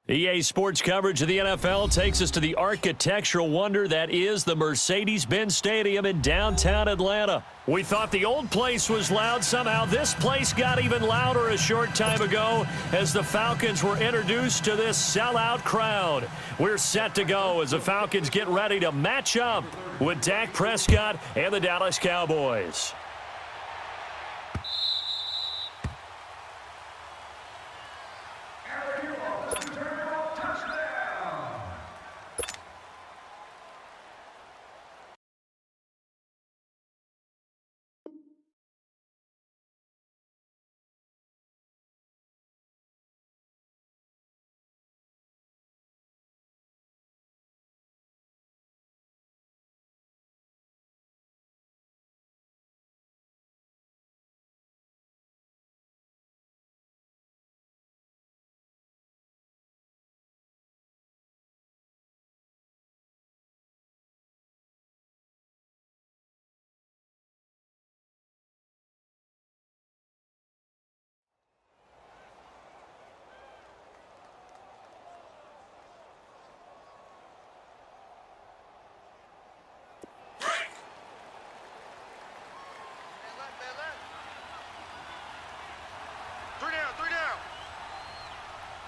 EA Sports coverage of the NFL takes us to the architectural wonder that is the Mercedes-Benz Stadium in downtown Atlanta. We thought the old place was loud. Somehow this place got even louder a short time ago as the Falcons were introduced to this sellout crowd. We're set to go as the Falcons get ready to match up with Dak Prescott and the Dallas Cowboys.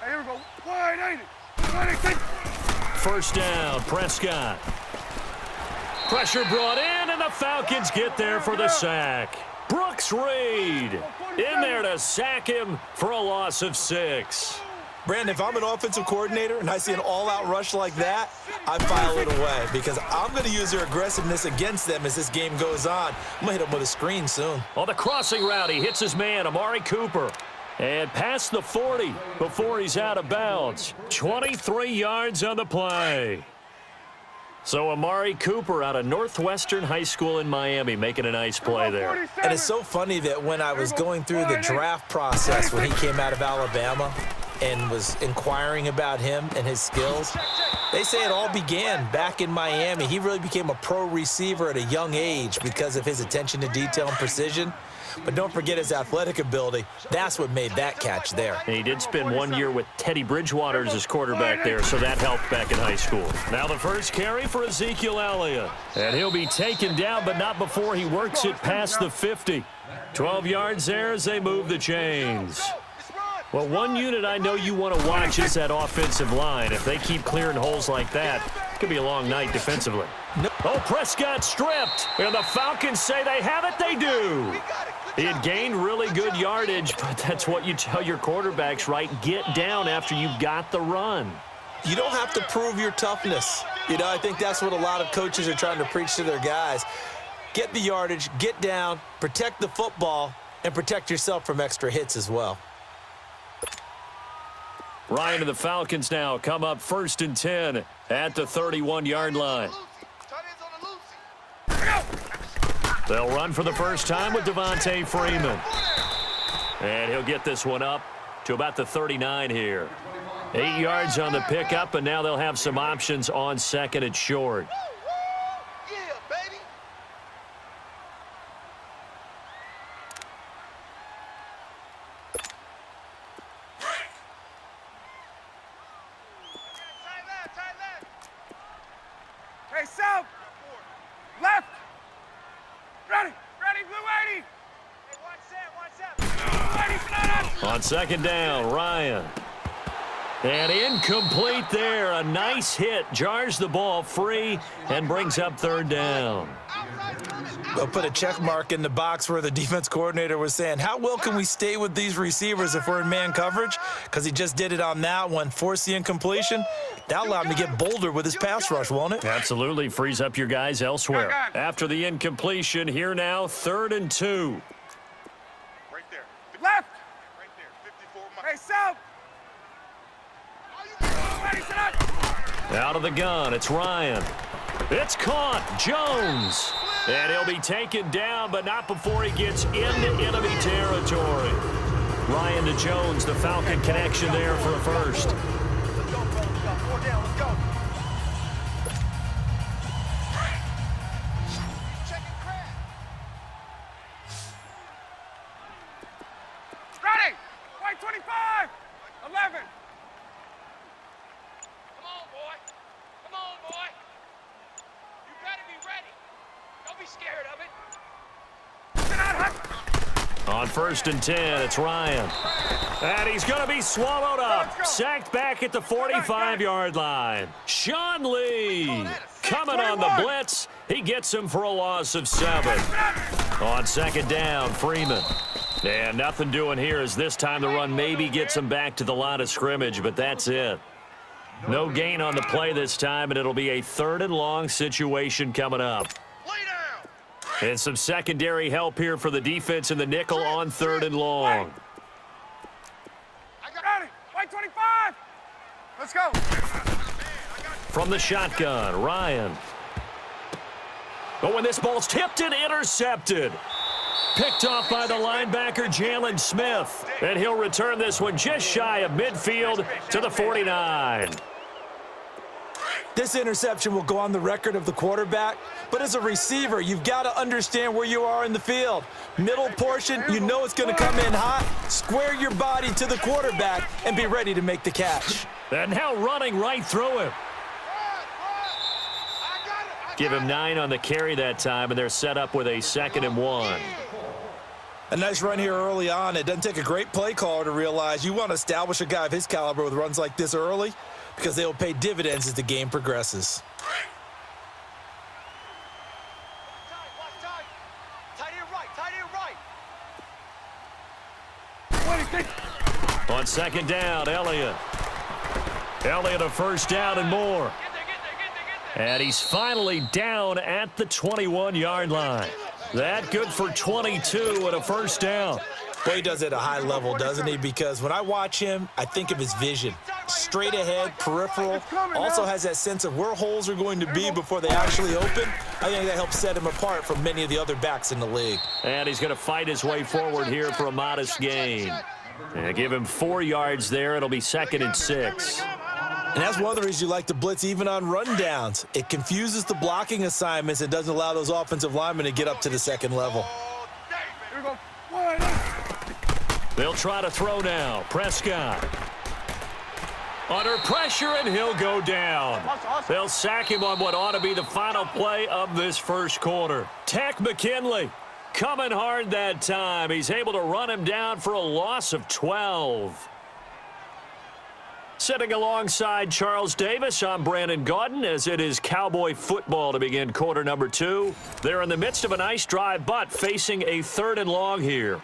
Here we go. Wide ain't it? First down, Prescott. Pressure brought in, and the Falcons get there for the sack. Brooks Reed in there to sack him for a loss of 6. Brandon, if I'm an offensive coordinator and I see an all-out rush like that, I file it away because I'm going to use their aggressiveness against them as this game goes on. I'm going to hit them with a screen soon. On the crossing route, he hits his man, Amari Cooper. And past the 40 before he's out of bounds. 23 yards on the play. So Amari Cooper out of Northwestern High School in Miami making a nice play there. And it's so funny that when I was going through the draft process when he came out of Alabama and was inquiring about him and his skills, they say it all began back in Miami. He really became a pro receiver at a young age because of his attention to detail and precision. But don't forget his athletic ability. That's what made that catch there. And he did spend 1 year with Teddy Bridgewater as his quarterback there, so that helped back in high school. Now the first carry for Ezekiel Elliott. And he'll be taken down, but not before he works it past the 50. 12 yards there as they move the chains. Well, one unit I know you want to watch is that offensive line. If they keep clearing holes like that, it could be a long night defensively. Oh, Prescott stripped. And the Falcons say they have it. They do. He had gained really good yardage, but that's what you tell your quarterbacks, right? Get down after you've got the run. You don't have to prove your toughness. You know, I think that's what a lot of coaches are trying to preach to their guys. Get the yardage, get down, protect the football, and protect yourself from extra hits as well. Ryan and the Falcons now come up 1st and 10 at the 31-yard line. They'll run for the first time with Devontae Freeman. And he'll get this one up to about the 39 here. 8 yards on the pickup, and now they'll have some options on second and short. Hey, south. Left. Ready, blue 80. Hey, watch that. On second down, Ryan. And incomplete there. A nice hit. Jars the ball free and brings up 3rd down. They'll put a check mark in the box where the defense coordinator was saying, how well can we stay with these receivers if we're in man coverage? Because he just did it on that one, forced the incompletion. That allowed him to get bolder with his pass rush, won't it? Absolutely. Frees up your guys elsewhere. After the incompletion, here now, 3rd and 2. Right there. Left. Right there. 54 miles. Hey, south. Out of the gun, it's Ryan. It's caught. Jones. And he'll be taken down, but not before he gets into enemy territory. Ryan to Jones, the Falcon connection there for a first. Let's go, bro. Let's go. 4 down. Let's go. Ready. White 25. 11. On 1st and 10, it's Ryan. And he's going to be swallowed up. Sacked back at the 45-yard line. Sean Lee coming on the blitz. He gets him for a loss of 7. On 2nd down, Freeman. And nothing doing here as this time the run maybe gets him back to the line of scrimmage, but that's it. No gain on the play this time, and it'll be a 3rd and long situation coming up. And some secondary help here for the defense in the nickel on 3rd and long. I got it. White 25. Let's go. From the shotgun, Ryan. But when this ball's tipped and intercepted. Picked off by the linebacker, Jalen Smith. And he'll return this one just shy of midfield to the 49. This interception will go on the record of the quarterback, but as a receiver, you've got to understand where you are in the field. Middle portion, you know it's going to come in hot. Square your body to the quarterback and be ready to make the catch. And now running right through him. Give him 9 on the carry that time, and they're set up with a 2nd and 1. A nice run here early on. It doesn't take a great play caller to realize you want to establish a guy of his caliber with runs like this early because they will pay dividends as the game progresses. On 2nd down, Elliott. Elliott a 1st down and more. And he's finally down at the 21-yard line. That good for 22 and a 1st down. Well, he does it at a high level, doesn't he? Because when I watch him, I think of his vision. Straight ahead, peripheral. Also has that sense of where holes are going to be before they actually open. I think that helps set him apart from many of the other backs in the league. And he's going to fight his way forward here for a modest gain. And give him 4 yards there. It'll be 2nd and 6. And that's one of the reasons you like to blitz even on rundowns. It confuses the blocking assignments and doesn't allow those offensive linemen to get up to the 2nd level. They'll try to throw now. Prescott. Under pressure, and he'll go down. They'll sack him on what ought to be the final play of this 1st quarter. Tech McKinley coming hard that time. He's able to run him down for a loss of 12. Sitting alongside Charles Davis, I'm Brandon Gaudin as it is Cowboy football to begin quarter number 2. They're in the midst of a nice drive, but facing a 3rd and long here.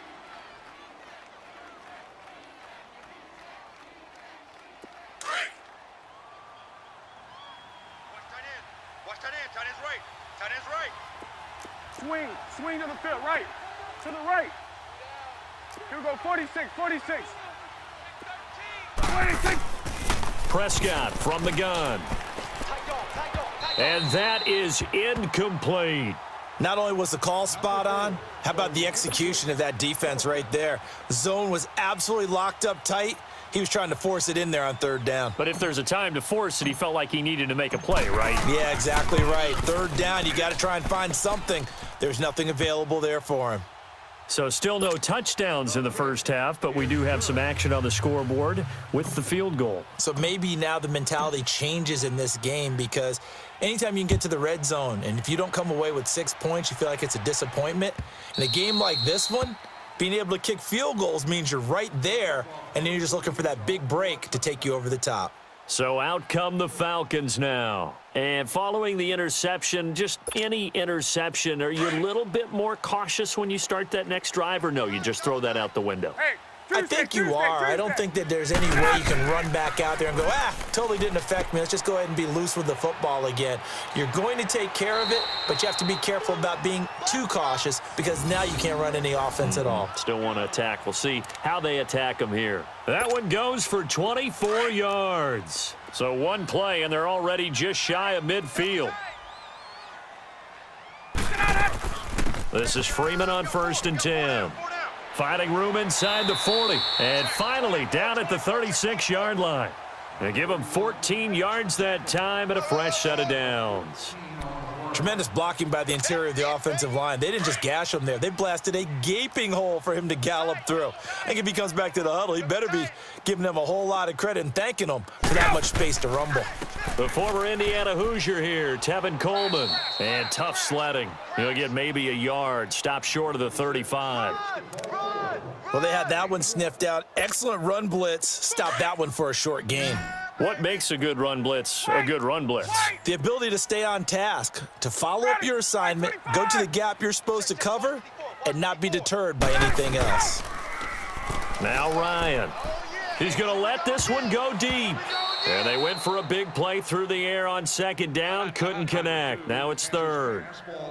Swing to the field, right. To the right. Here we go, 46. 26. Prescott from the gun. And that is incomplete. Not only was the call spot on, how about the execution of that defense right there? The zone was absolutely locked up tight. He was trying to force it in there on 3rd down. But if there's a time to force it, he felt like he needed to make a play, right? Yeah, exactly right. 3rd down, you got to try and find something. There's nothing available there for him. So still no touchdowns in the 1st half, but we do have some action on the scoreboard with the field goal. So maybe now the mentality changes in this game because anytime you can get to the red zone, and if you don't come away with 6 points, you feel like it's a disappointment. In a game like this one, being able to kick field goals means you're right there, and then you're just looking for that big break to take you over the top. So out come the Falcons now. And following the interception, just any interception, are you a little bit more cautious when you start that next drive, or no, you just throw that out the window? Hey, I think you are. I don't think that there's any way you can run back out there and go, totally didn't affect me. Let's just go ahead and be loose with the football again. You're going to take care of it, but you have to be careful about being too cautious because now you can't run any offense at all. Still want to attack. We'll see how they attack them here. That one goes for 24 yards. So one play, and they're already just shy of midfield. This is Freeman on 1st and 10. Finding room inside the 40. And finally down at the 36-yard line. They give him 14 yards that time and a fresh set of downs. Tremendous blocking by the interior of the offensive line. They didn't just gash him there. They blasted a gaping hole for him to gallop through. I think if he comes back to the huddle, he better be giving them a whole lot of credit and thanking them for that much space to rumble. The former Indiana Hoosier here, Tevin Coleman. And tough sledding. He'll get maybe a yard. Stop short of the 35. Well, they had that one sniffed out. Excellent run blitz. Stop that one for a short gain. What makes a good run blitz a good run blitz? The ability to stay on task, to follow up your assignment, go to the gap you're supposed to cover, and not be deterred by anything else. Now Ryan. He's going to let this one go deep. And they went for a big play through the air on second down. Couldn't connect. Now it's third.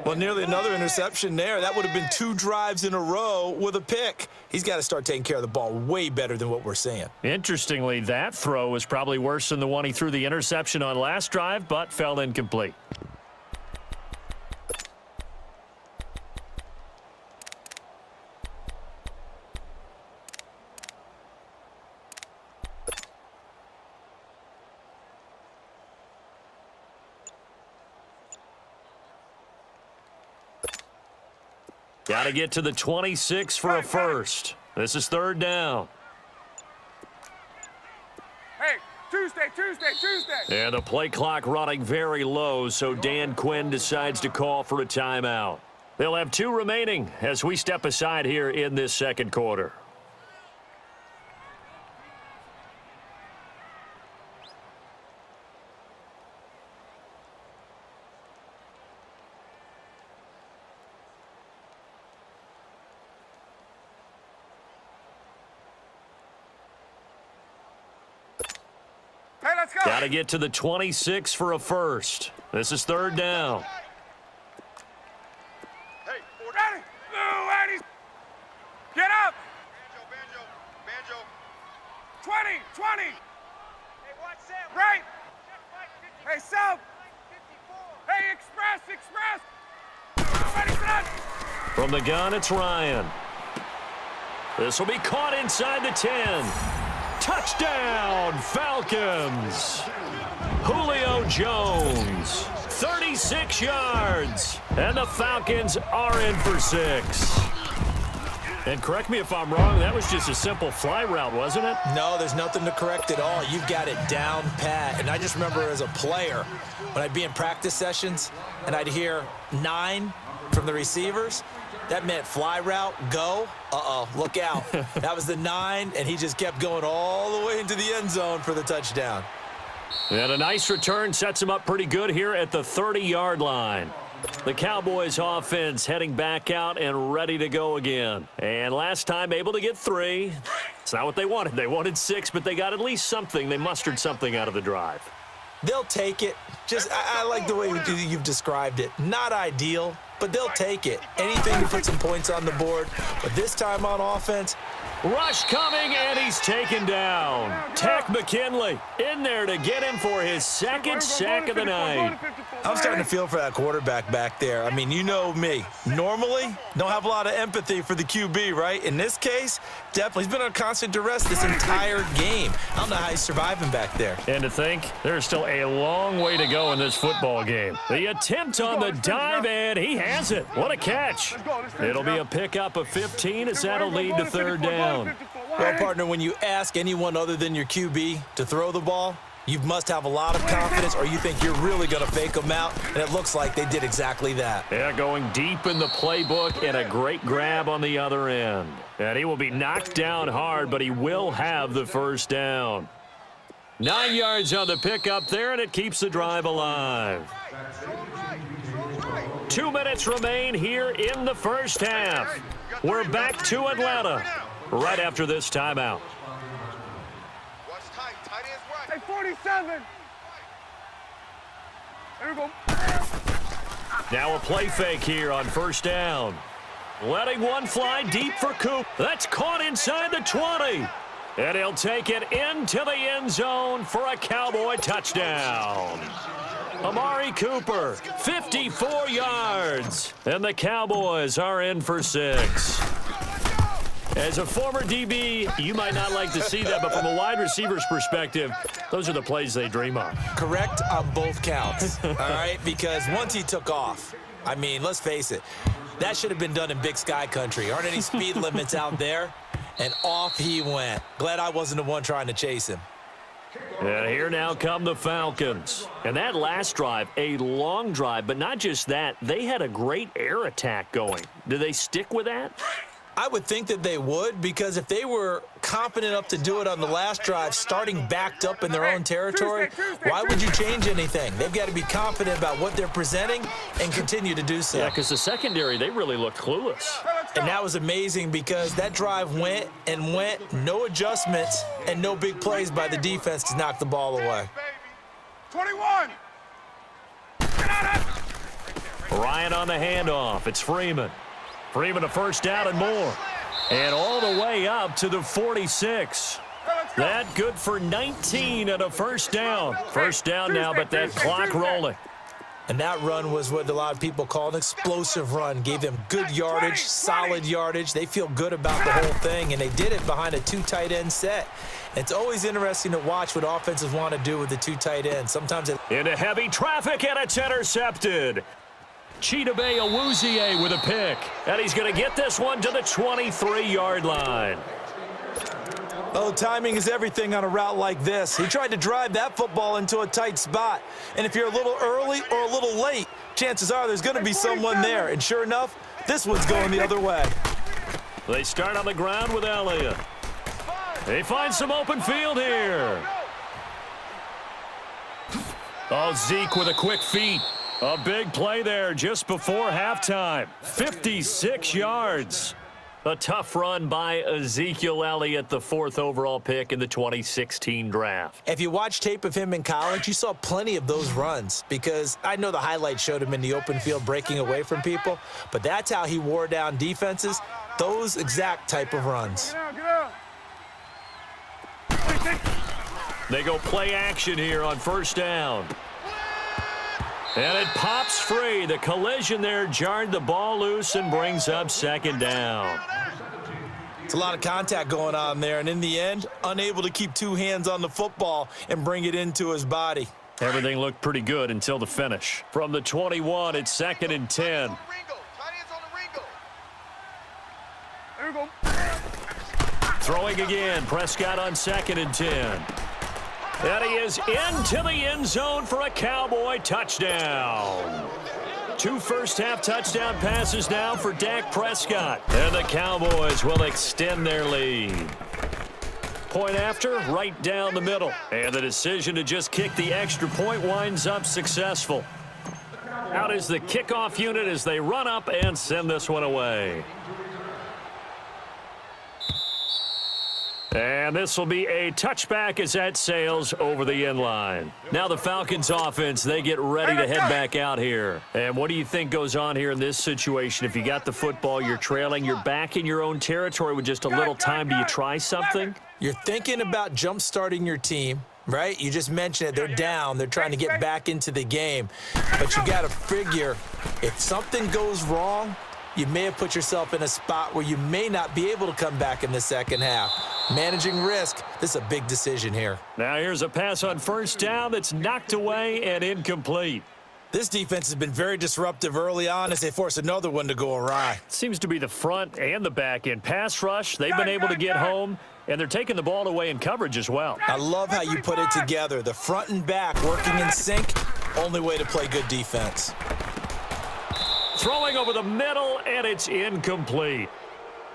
Well, nearly another interception there. That would have been 2 drives in a row with a pick. He's got to start taking care of the ball way better than what we're seeing. Interestingly, that throw was probably worse than the one he threw the interception on last drive, but fell incomplete. Got to get to the 26 for a first. This is third down. Hey, Tuesday. And the play clock running very low, so Dan Quinn decides to call for a timeout. They'll have 2 remaining as we step aside here in this second quarter. Hey, let's go. Got to get to the 26 for a first. This is third down. Hey, ready? Blue, Eddie. Get up. Banjo. 20. Hey, watch that. Right. Hey, south. Hey, express. Ready, set. From the gun, it's Ryan. This will be caught inside the 10. Touchdown, Falcons. Julio Jones, 36 yards. And the Falcons are in for 6. And correct me if I'm wrong, that was just a simple fly route, wasn't it? No, there's nothing to correct at all. You've got it down pat. And I just remember as a player, when I'd be in practice sessions and I'd hear 9 from the receivers, that meant fly route, go. Look out. That was the 9, and he just kept going all the way into the end zone for the touchdown. And a nice return sets him up pretty good here at the 30-yard line. The Cowboys offense heading back out and ready to go again. And last time able to get 3. It's not what they wanted. They wanted 6, but they got at least something. They mustered something out of the drive. They'll take it. I like the way you've described it. Not ideal, but they'll take it. Anything to put some points on the board. But this time on offense, rush coming, and he's taken down. Tech McKinley in there to get him for his second sack of the night. I'm starting to feel for that quarterback back there. I mean, you know me. Normally, don't have a lot of empathy for the QB, right? In this case, definitely. He's been on constant duress this entire game. I don't know how he's surviving back there. And to think, there's still a long way to go in this football game. The attempt on the dive, and he has it. What a catch. It'll be a pickup of 15 as that'll lead to third down. Well, partner, when you ask anyone other than your QB to throw the ball, you must have a lot of confidence, or you think you're really going to fake them out, and it looks like they did exactly that. Yeah, going deep in the playbook and a great grab on the other end. And he will be knocked down hard, but he will have the first down. 9 yards on the pickup there, and it keeps the drive alive. 2 minutes remain here in the first half. We're back to Atlanta right after this timeout. Hey, 47. There we go. Now a play fake here on first down. Letting one fly deep for Coop. That's caught inside the 20. And he'll take it into the end zone for a Cowboy touchdown. Amari Cooper, 54 yards. And the Cowboys are in for 6. As a former DB, you might not like to see that, but from a wide receiver's perspective, those are the plays they dream of. Correct on both counts, all right? Because once he took off, I mean, let's face it, that should have been done in Big Sky Country. Aren't any speed limits out there? And off he went. Glad I wasn't the one trying to chase him. And here now come the Falcons. And that last drive, a long drive, but not just that, they had a great air attack going. Do they stick with that? I would think that they would, because if they were confident enough to do it on the last drive, starting backed up in their own territory, why would you change anything? They've got to be confident about what they're presenting and continue to do so. Yeah, because the secondary, they really looked clueless. And that was amazing because that drive went and went, no adjustments and no big plays by the defense to knock the ball away. 21. Ryan on the handoff. It's Freeman. Freeman a first down and more. And all the way up to the 46. That good for 19 and a first down. First down now, but that clock rolling. And that run was what a lot of people call an explosive run. Gave them good yardage, solid yardage. They feel good about the whole thing, and they did it behind a two tight end set. It's always interesting to watch what offenses want to do with the two tight ends. Sometimes into heavy traffic, and it's intercepted. Chidobe Awuzie with a pick. And he's going to get this one to the 23-yard line. Oh, timing is everything on a route like this. He tried to drive that football into a tight spot. And if you're a little early or a little late, chances are there's going to be someone there. And sure enough, this one's going the other way. They start on the ground with Elliott. They find some open field here. Oh, Zeke with a quick feet. A big play there just before halftime. 56 yards. A tough run by Ezekiel Elliott, the 4th overall pick in the 2016 draft. If you watch tape of him in college, you saw plenty of those runs, because I know the highlights showed him in the open field breaking away from people, but that's how he wore down defenses, those exact type of runs. They go play action here on first down. And it pops free. The collision there jarred the ball loose and brings up second down. It's a lot of contact going on there, and in the end, unable to keep two hands on the football and bring it into his body. Everything looked pretty good until the finish. From the 21, it's 2nd and 10. Throwing again. Prescott on 2nd and 10. And he is into the end zone for a Cowboy touchdown. 2 first-half touchdown passes now for Dak Prescott. And the Cowboys will extend their lead. Point after, right down the middle. And the decision to just kick the extra point winds up successful. Out is the kickoff unit as they run up and send this one away. And this will be a touchback as that sails over the end line. Now the Falcons offense, they get ready to head back out here. And what do you think goes on here in this situation? If you got the football, you're trailing, you're back in your own territory with just a little time. Do you try something? You're thinking about jump-starting your team, right? You just mentioned it. They're down. They're trying to get back into the game. But you got to figure, if something goes wrong, you may have put yourself in a spot where you may not be able to come back in the second half. Managing risk, this is a big decision here. Now here's a pass on first down that's knocked away and incomplete. This defense has been very disruptive early on as they force another one to go awry. Seems to be the front and the back end. Pass rush, they've been able to get home, and they're taking the ball away in coverage as well. I love how you put it together. The front and back working in sync, only way to play good defense. Throwing over the middle, and it's incomplete.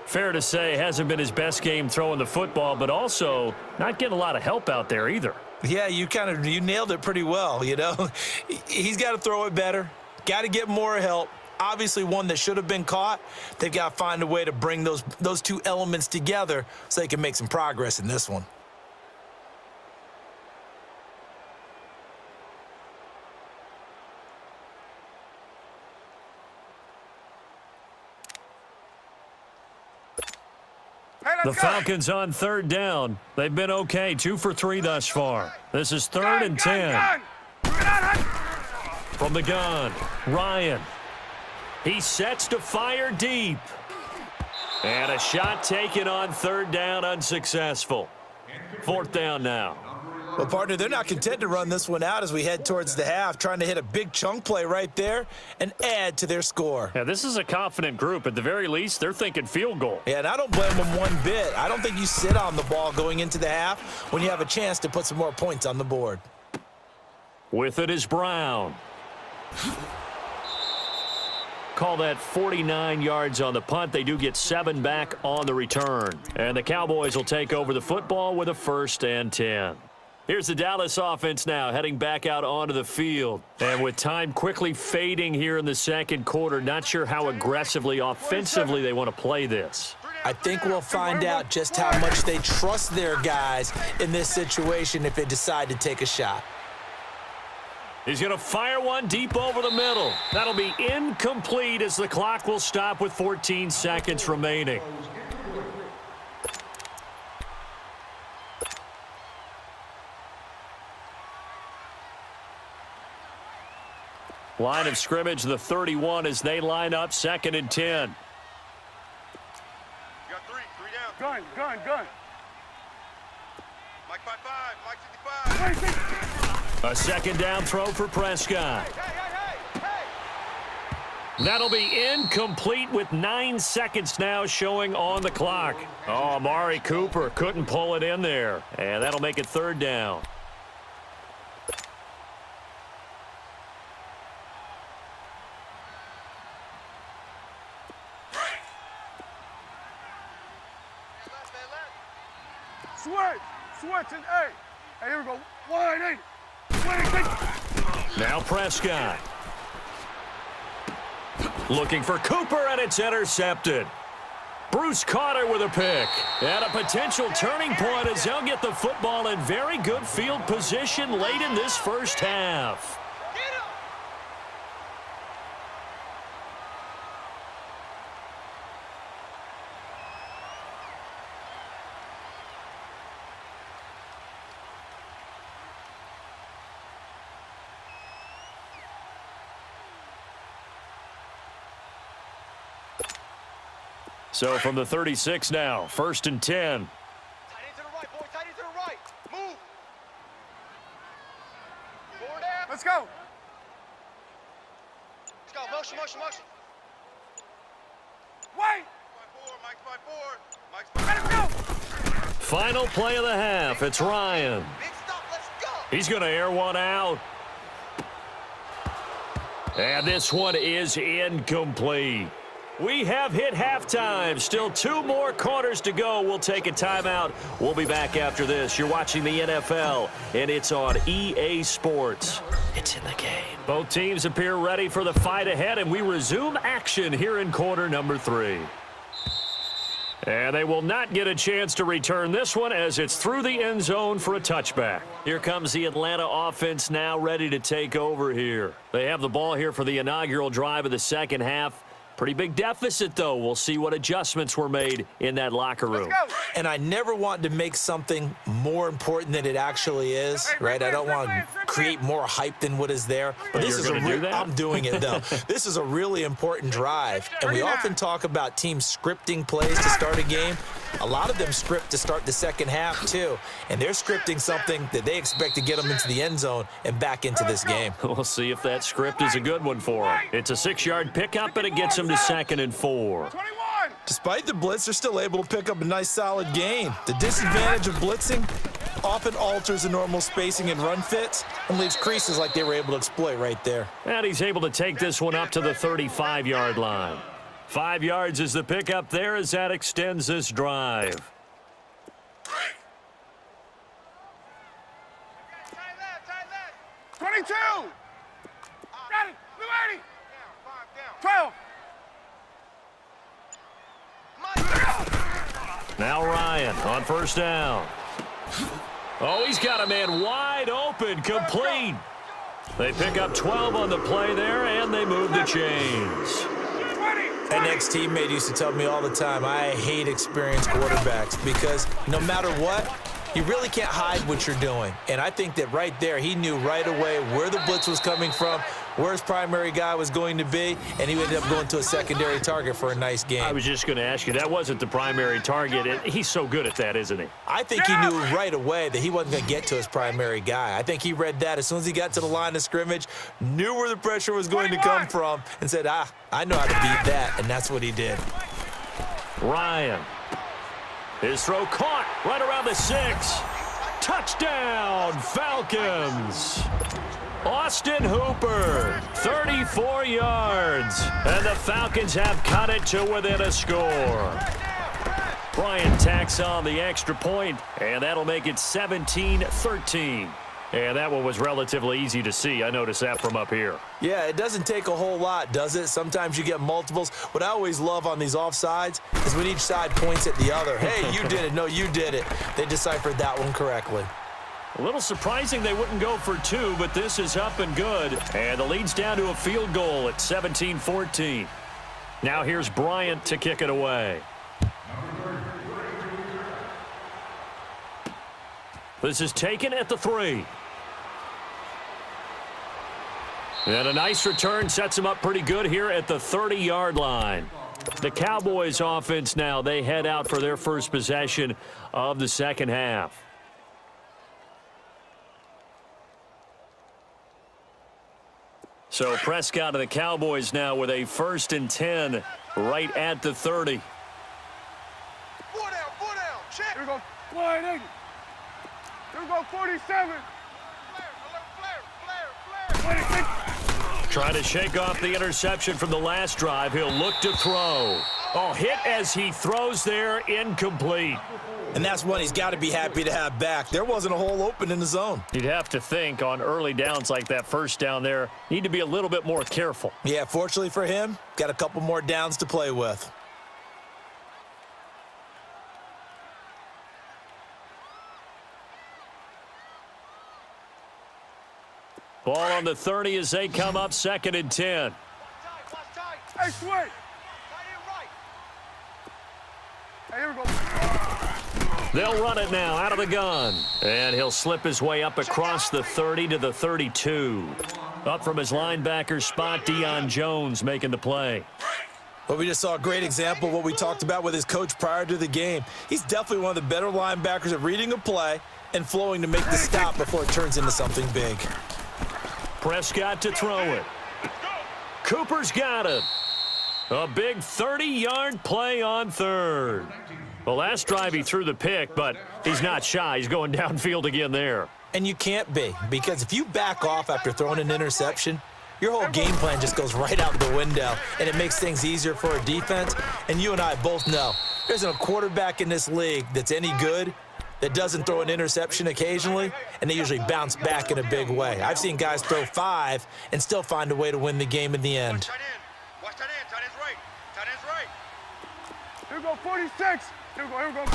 Fair to say, hasn't been his best game throwing the football, but also not getting a lot of help out there either. Yeah, you nailed it pretty well, you know. He's got to throw it better, got to get more help. Obviously one that should have been caught. They've got to find a way to bring those two elements together so they can make some progress in this one. The Falcons on third down. They've been okay, 2 for 3 thus far. This is 3rd and 10. From the gun, Ryan. He sets to fire deep. And a shot taken on 3rd down, unsuccessful. 4th down now. Well, partner, they're not content to run this one out as we head towards the half, trying to hit a big chunk play right there and add to their score. Yeah, this is a confident group. At the very least, they're thinking field goal. Yeah, and I don't blame them one bit. I don't think you sit on the ball going into the half when you have a chance to put some more points on the board. With it is Brown. Call that 49 yards on the punt. They do get 7 back on the return. And the Cowboys will take over the football with a 1st and 10. Here's the Dallas offense now heading back out onto the field. And with time quickly fading here in the second quarter, not sure how aggressively, offensively they want to play this. I think we'll find out just how much they trust their guys in this situation if they decide to take a shot. He's going to fire one deep over the middle. That'll be incomplete as the clock will stop with 14 seconds remaining. Line of scrimmage, the 31 as they line up 2nd and 10. You got three down. Gun. Mike 5-5, Mike 65. A 2nd down throw for Prescott. That'll be incomplete with 9 seconds now showing on the clock. Oh, Amari Cooper couldn't pull it in there. And that'll make it 3rd down. Switch and hey, here we go. 180. Now Prescott. Looking for Cooper, and it's intercepted. Bruce Carter with a pick. And a potential turning point as they'll get the football in very good field position late in this first half. So from the 36 now, 1st and 10. Tight end to the right, boy. Tight end to the right. Move. Forward down. Let's go. Let's go. Motion. Wait. 5-4, Mike's 5-4. Let him go. Final play of the half. It's Ryan. Big stop. Let's go. He's going to air one out. And this one is incomplete. We have hit halftime. Still 2 more quarters to go. We'll take a timeout. We'll be back after this. You're watching the NFL, and it's on EA Sports. It's in the game. Both teams appear ready for the fight ahead, and we resume action here in quarter number 3. And they will not get a chance to return this one as it's through the end zone for a touchback. Here comes the Atlanta offense now ready to take over here. They have the ball here for the inaugural drive of the second half. Pretty big deficit, though. We'll see what adjustments were made in that locker room. And I never want to make something more important than it actually is, right? I don't want to create more hype than what is there. But this is I'm doing it, though. This is a really important drive. And we often talk about teams scripting plays to start a game. A lot of them script to start the second half, too. And they're scripting something that they expect to get them into the end zone and back into this game. We'll see if that script is a good one for them. It's a 6-yard pickup, and it gets them to 2nd and 4. 21. Despite the blitz, they're still able to pick up a nice, solid gain. The disadvantage of blitzing often alters the normal spacing and run fits and leaves creases like they were able to exploit right there. And he's able to take this one up to the 35-yard line. 5 yards is the pickup there as that extends this drive. 22. Got it. Blue 80. 12. Now Ryan on 1st down. Oh, he's got a man wide open, complete. They pick up 12 on the play there, and they move the chains. An ex-teammate used to tell me all the time, I hate experienced quarterbacks because no matter what, You really can't hide what you're doing. And I think that right there, he knew right away where the blitz was coming from, where his primary guy was going to be, and he ended up going to a secondary target for a nice game. I was just going to ask you, that wasn't the primary target. He's so good at that, isn't he? I think he knew right away that he wasn't going to get to his primary guy. I think he read that as soon as he got to the line of scrimmage, knew where the pressure was going to come from, and said, I know how to beat that, and that's what he did. Ryan. His throw caught right around the 6. Touchdown, Falcons. Austin Hooper, 34 yards. And the Falcons have cut it to within a score. Bryant tacks on the extra point, and that'll make it 17-13. And that one was relatively easy to see. I noticed that from up here. Yeah, it doesn't take a whole lot, does it? Sometimes you get multiples. What I always love on these offsides is when each side points at the other. Hey, you did it. No, you did it. They deciphered that one correctly. A little surprising they wouldn't go for 2, but this is up and good. And the lead's down to a field goal at 17-14. Now here's Bryant to kick it away. This is taken at the 3. And a nice return sets him up pretty good here at the 30-yard line. The Cowboys offense now, they head out for their first possession of the second half. So Prescott of the Cowboys now with a 1st and 10 right at the 30. 4 down, check. Here we go, 180. Here we go, 47. Flare. Trying to shake off the interception from the last drive. He'll look to throw. Oh, hit as he throws there, incomplete. And that's one he's got to be happy to have back. There wasn't a hole open in the zone. You'd have to think on early downs like that first down there, need to be a little bit more careful. Yeah, fortunately for him, got a couple more downs to play with. Ball on the 30 as they come up 2nd and 10. Hey, Sway. Hey, here we go. They'll run it now out of the gun. And he'll slip his way up across the 30 to the 32. Up from his linebacker spot, Deion Jones making the play. Well, we just saw a great example of what we talked about with his coach prior to the game. He's definitely one of the better linebackers at reading a play and flowing to make the stop before it turns into something big. Prescott to throw it. Cooper's got it. A big 30-yard play on 3rd. The last drive he threw the pick, but he's not shy. He's going downfield again there. And you can't be, because if you back off after throwing an interception, your whole game plan just goes right out the window, and it makes things easier for a defense. And you and I both know there's a quarterback in this league that's any good that doesn't throw an interception occasionally, and they usually bounce back in a big way. I've seen guys throw 5 and still find a way to win the game in the end. Watch tight end. Tight end's right. Tight end's right. Here we go, 46. Here we go.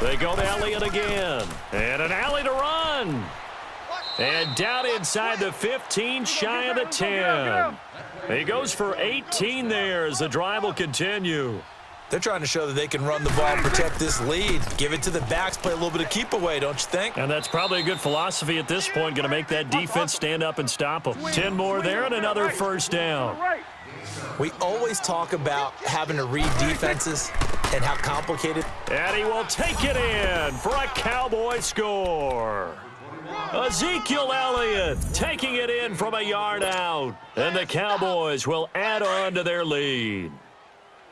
They go to Elliott again. And an alley to run. And down inside the 15, shy of the 10. He goes for 18 there as the drive will continue. They're trying to show that they can run the ball and protect this lead. Give it to the backs, play a little bit of keep away, don't you think? And that's probably a good philosophy at this point, going to make that defense stand up and stop them. 10 more there and another first down. We always talk about having to read defenses and how complicated. And he will take it in for a Cowboy score. Ezekiel Elliott taking it in from a yard out. And the Cowboys will add on to their lead.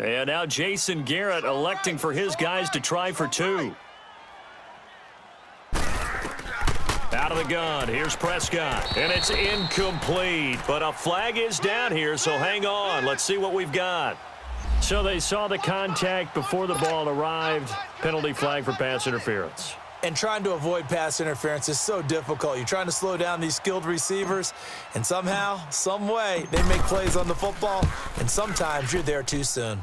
And now Jason Garrett electing for his guys to try for 2. Out of the gun, here's Prescott. And it's incomplete, but a flag is down here, so hang on. Let's see what we've got. So they saw the contact before the ball arrived. Penalty flag for pass interference. And trying to avoid pass interference is so difficult. You're trying to slow down these skilled receivers, and somehow, some way, they make plays on the football, and sometimes you're there too soon.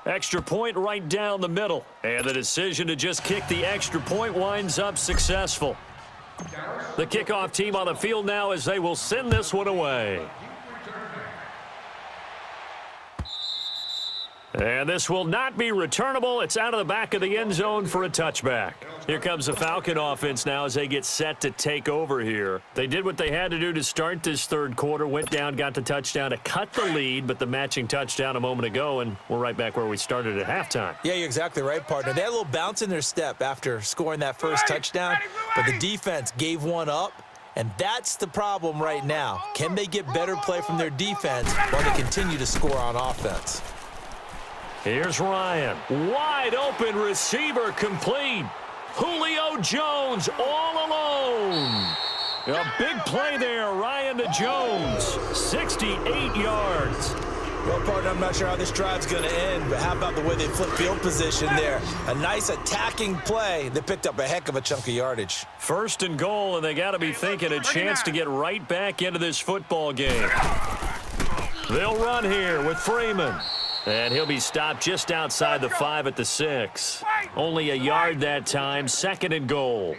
Extra point right down the middle. And the decision to just kick the extra point winds up successful. The kickoff team on the field now as they will send this one away. And this will not be returnable. It's out of the back of the end zone for a touchback. Here comes the Falcon offense now as they get set to take over here. They did what they had to do to start this third quarter, went down, got the touchdown to cut the lead, but the matching touchdown a moment ago, and we're right back where we started at halftime. Yeah, you're exactly right, partner. They had a little bounce in their step after scoring that first touchdown, but the defense gave one up, and that's the problem right now. Can they get better play from their defense while they continue to score on offense? Here's Ryan. Wide open receiver complete. Julio Jones all alone. A big play there, Ryan to Jones. 68 yards. Well, partner, I'm not sure how this drive's going to end, but how about the way they flip field position there? A nice attacking play. They picked up a heck of a chunk of yardage. First and goal, and they got to be thinking a chance to get right back into this football game. They'll run here with Freeman. And he'll be stopped just outside the 5 at the 6. Only a yard that time, second and goal.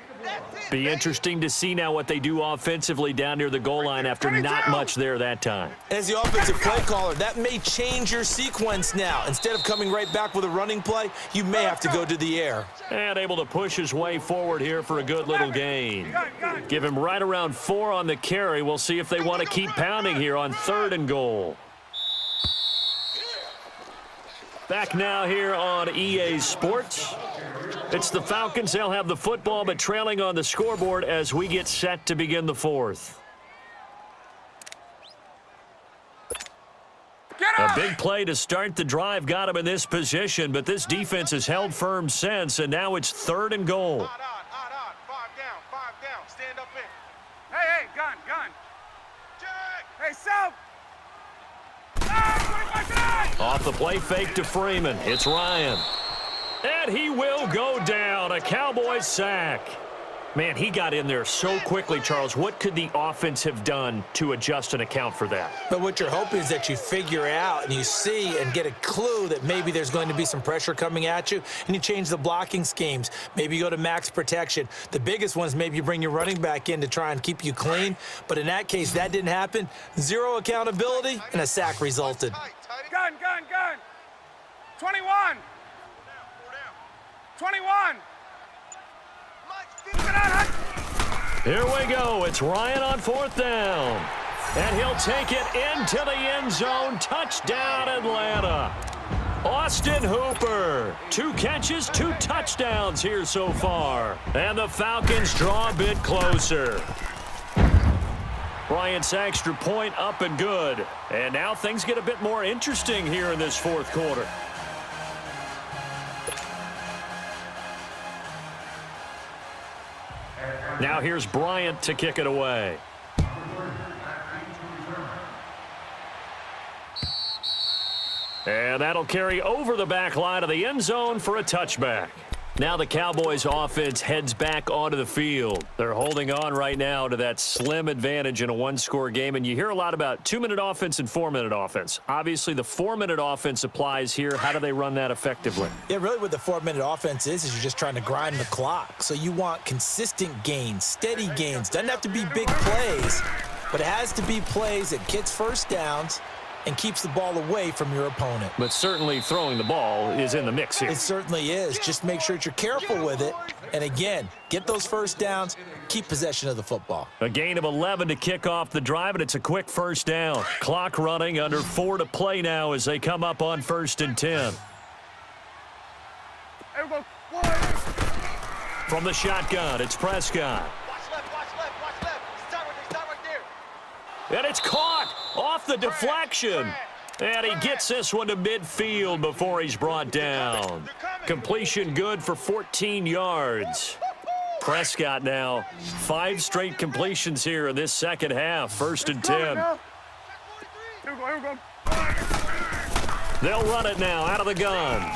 Be interesting to see now what they do offensively down near the goal line after not much there that time. As the offensive play caller, that may change your sequence now. Instead of coming right back with a running play, you may have to go to the air. And able to push his way forward here for a good little gain. Give him right around 4 on the carry. We'll see if they want to keep pounding here on third and goal. Back now here on EA Sports. It's the Falcons. They'll have the football, but trailing on the scoreboard as we get set to begin the fourth. A big play to start the drive got him in this position, but this defense has held firm since, and now it's third and goal. Five down. Stand up in. Hey, gun. Hey, South. Off the play fake to Freeman. It's Ryan. And he will go down. A Cowboys sack. Man, he got in there so quickly, Charles. What could the offense have done to adjust and account for that? But what you're hoping is that you figure out and you see and get a clue that maybe there's going to be some pressure coming at you, and you change the blocking schemes. Maybe you go to max protection. The biggest one is maybe you bring your running back in to try and keep you clean. But in that case, that didn't happen. Zero accountability, and a sack resulted. Gun. 21. 21. Here we go. It's Ryan on fourth down. And he'll take it into the end zone. Touchdown, Atlanta. Austin Hooper. 2 catches, 2 touchdowns here so far. And the Falcons draw a bit closer. Bryant's extra point up and good. And now things get a bit more interesting here in this fourth quarter. Now here's Bryant to kick it away. And that'll carry over the back line of the end zone for a touchback. Now the Cowboys offense heads back onto the field. They're holding on right now to that slim advantage in a one-score game, and you hear a lot about 2-minute offense and 4-minute offense. Obviously, the 4-minute offense applies here. How do they run that effectively? Yeah, really what the 4-minute offense is you're just trying to grind the clock. So you want consistent gains, steady gains. Doesn't have to be big plays, but it has to be plays that gets first downs and keeps the ball away from your opponent. But certainly throwing the ball is in the mix here. It certainly is. Just make sure that you're careful with it. And again, get those first downs, keep possession of the football. A gain of 11 to kick off the drive, and it's a quick first down. Clock running, under 4 to play now as they come up on 1st and 10. From the shotgun, it's Prescott. And it's caught off the deflection. And he gets this one to midfield before he's brought down. Completion good for 14 yards. Prescott now 5 straight completions here in this second half. 1st and 10. They'll run it now out of the gun.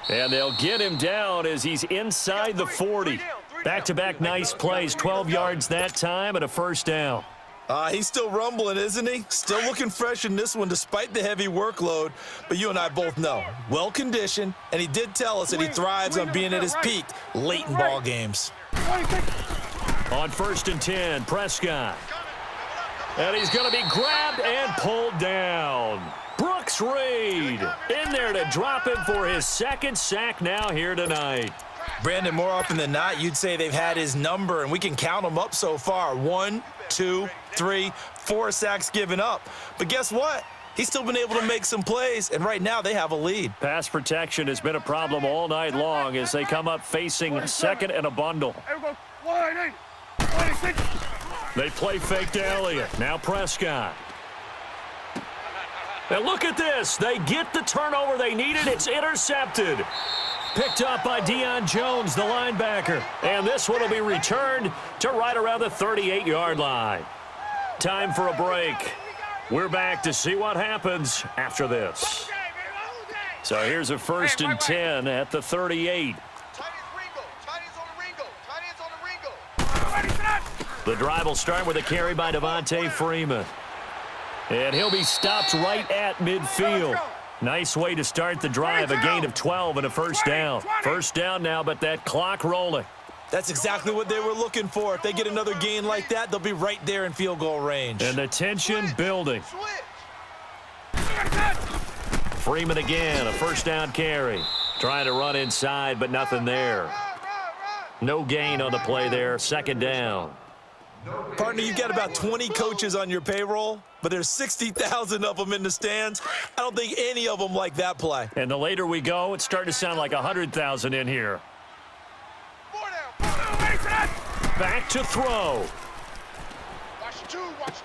And they'll get him down as he's inside the 40. Back-to-back nice plays. 12 yards that time and a first down. He's still rumbling, isn't he? Still looking fresh in this one despite the heavy workload. But you and I both know, well-conditioned, and he did tell us that he thrives on being at his peak late in ball games. On 1st and 10, Prescott. And he's going to be grabbed and pulled down. Brooks Reed in there to drop him for his second sack now here tonight. Brandon, more often than not, you'd say they've had his number, and we can count them up so far. 1, 2, 3, 4 sacks given up. But guess what? He's still been able to make some plays, and right now they have a lead. Pass protection has been a problem all night long as they come up facing second and a bundle. They play fake to Elliott. Now Prescott. And look at this. They get the turnover they needed. It's intercepted. Picked up by Deion Jones, the linebacker. And this one will be returned to right around the 38-yard line. Time for a break. We're back to see what happens after this. So here's a 1st and 10 at the 38. The drive will start with a carry by Devontae Freeman. And he'll be stopped right at midfield. Nice way to start the drive, a gain of 12 and a first down. First down now, but that clock rolling. That's exactly what they were looking for. If they get another gain like that, they'll be right there in field goal range. And the tension building. Freeman again, a first down carry. Trying to run inside, but nothing there. No gain on the play there, second down. Partner, you've got about 20 coaches on your payroll, but there's 60,000 of them in the stands. I don't think any of them like that play. And the later we go, it's starting to sound like 100,000 in here. Back to throw. Watch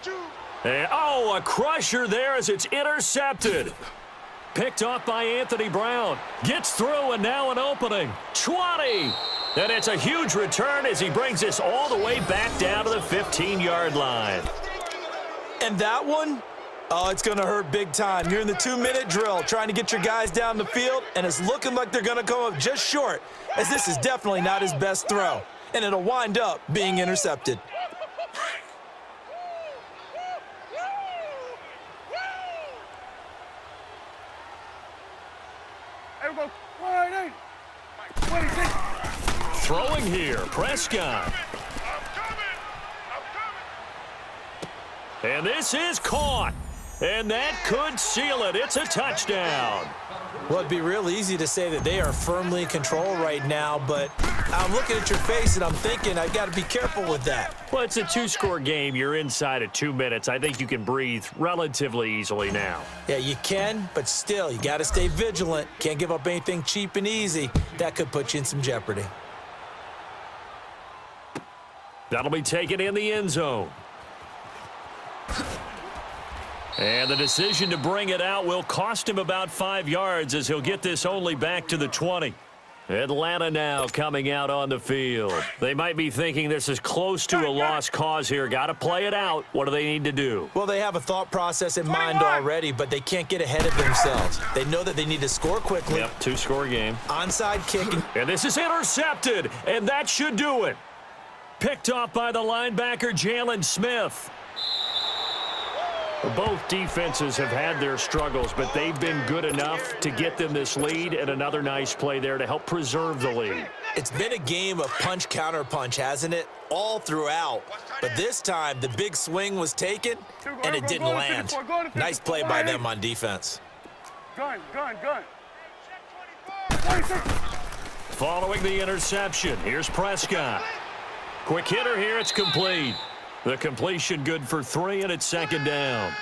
two. And, oh, a crusher there as it's intercepted. Picked off by Anthony Brown. Gets through and now an opening. 20. And it's a huge return as he brings this all the way back down to the 15-yard line. And that one, oh, it's going to hurt big time. You're in the 2-minute drill trying to get your guys down the field, and it's looking like they're going to come up just short, as this is definitely not his best throw. And it'll wind up being intercepted. Throwing here, Prescott. And this is caught. And that could seal it. It's a touchdown. Well, it'd be real easy to say that they are firmly in control right now, but I'm looking at your face and I'm thinking I've got to be careful with that. Well, it's a 2-score game. You're inside of 2 minutes. I think you can breathe relatively easily now. Yeah, you can, but still, you got to stay vigilant. Can't give up anything cheap and easy. That could put you in some jeopardy. That'll be taken in the end zone. And the decision to bring it out will cost him about 5 yards as he'll get this only back to the 20. Atlanta now coming out on the field. They might be thinking this is close to a lost cause here. Got to play it out. What do they need to do? Well, they have a thought process in mind already, but they can't get ahead of themselves. They know that they need to score quickly. Yep, 2-score game. Onside kicking. And this is intercepted, and that should do it. Picked off by the linebacker, Jalen Smith. Both defenses have had their struggles, but they've been good enough to get them this lead, and another nice play there to help preserve the lead. It's been a game of punch-counter-punch, hasn't it? All throughout. But this time, the big swing was taken, and it didn't land. Nice play by them on defense. Gun. Following the interception, here's Prescott. Quick hitter here, it's complete. The completion good for 3, and it's second down.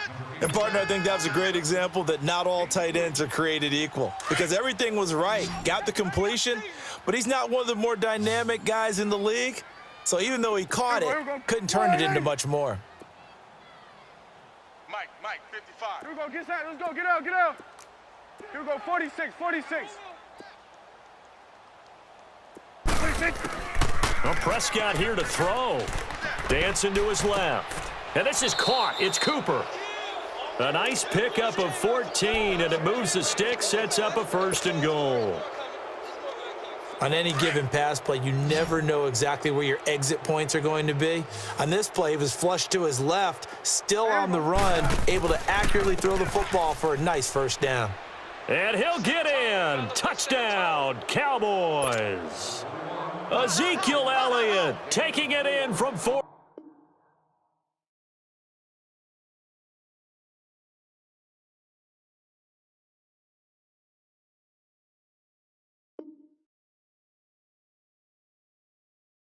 And, partner, I think that was a great example that not all tight ends are created equal, because everything was right. Got the completion, but he's not one of the more dynamic guys in the league. So even though he caught it, couldn't turn it into much more. Mike, 55. Here we go, let's go, get out. Here we go, 46. Well, Prescott here to throw. Dancing to his left. And this is caught. It's Cooper. A nice pickup of 14, and it moves the stick, sets up a 1st and goal. On any given pass play, you never know exactly where your exit points are going to be. On this play, he was flushed to his left, still on the run, able to accurately throw the football for a nice first down. And he'll get in. Touchdown, Cowboys. Ezekiel Elliott taking it in from 4.